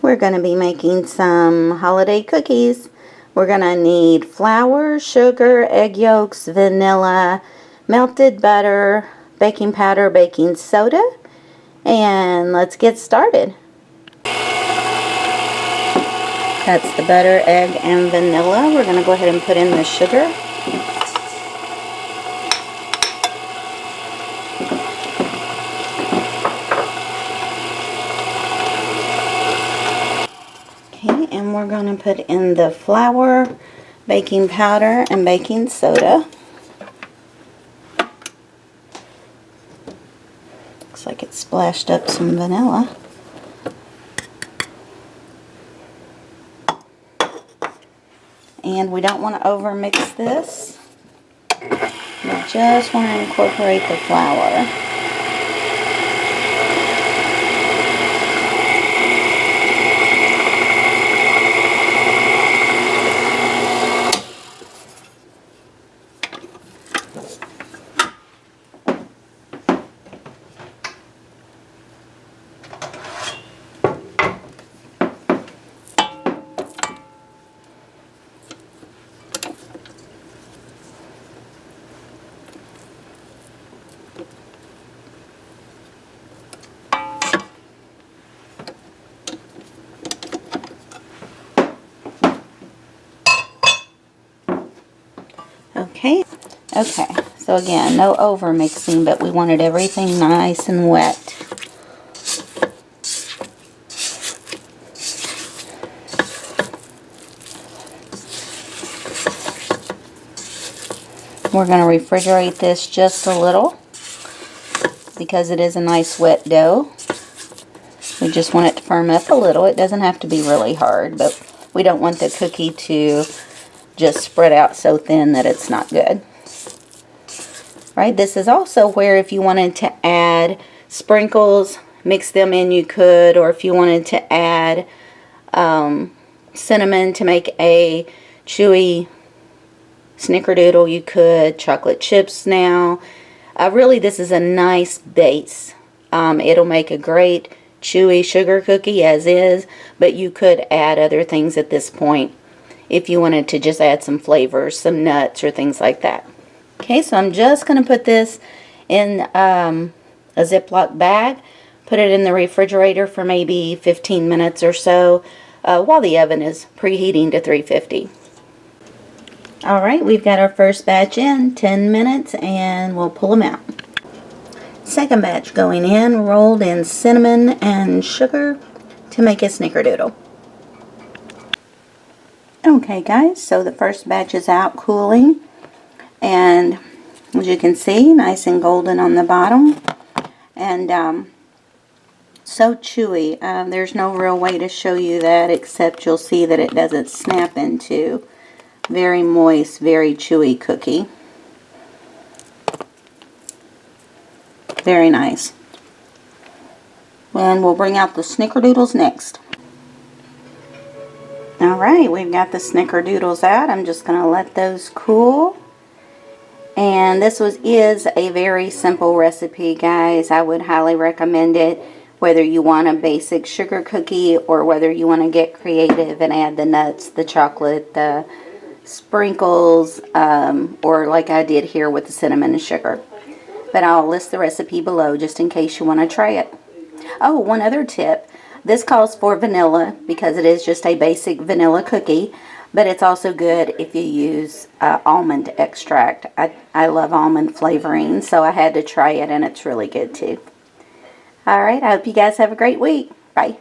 we're going to be making some holiday cookies. We're going to need flour, sugar, egg yolks, vanilla, melted butter, baking powder, baking soda, and let's get started. That's the butter, egg, and vanilla. We're going to go ahead and put in the sugar. Okay, and we're going to put in the flour, baking powder, and baking soda. Looks like it splashed up some vanilla. And we don't want to overmix this. We just want to incorporate the flour. Okay, so again, no over mixing, but we wanted everything nice and wet. We're going to refrigerate this just a little because it is a nice wet dough. We just want it to firm up a little. It doesn't have to be really hard, but we don't want the cookie to just spread out so thin that it's not good. Right, this is also where if you wanted to add sprinkles, mix them in, you could, or if you wanted to add cinnamon to make a chewy snickerdoodle, you could. Chocolate chips now. Really, this is a nice base. It'll make a great chewy sugar cookie as is, but you could add other things at this point if you wanted to just add some flavors, some nuts or things like that. Okay, so I'm just going to put this in a Ziploc bag, put it in the refrigerator for maybe 15 minutes or so while the oven is preheating to 350. Alright, we've got our first batch in, 10 minutes, and we'll pull them out. Second batch going in, rolled in cinnamon and sugar to make a snickerdoodle. Okay guys, so the first batch is out cooling, and as you can see, nice and golden on the bottom, and so chewy. There's no real way to show you that except you'll see that it doesn't snap into. Very moist, very chewy cookie. Very nice. And we'll bring out the snickerdoodles next. Alright, we've got the snickerdoodles out. I'm just going to let those cool. And this is a very simple recipe, guys. I would highly recommend it, whether you want a basic sugar cookie or whether you want to get creative and add the nuts, the chocolate, the sprinkles, or like I did here with the cinnamon and sugar. But I'll list the recipe below just in case you want to try it. Oh, one other tip. This calls for vanilla because it is just a basic vanilla cookie, but it's also good if you use almond extract. I love almond flavoring, so I had to try it, and it's really good too. Alright, I hope you guys have a great week. Bye.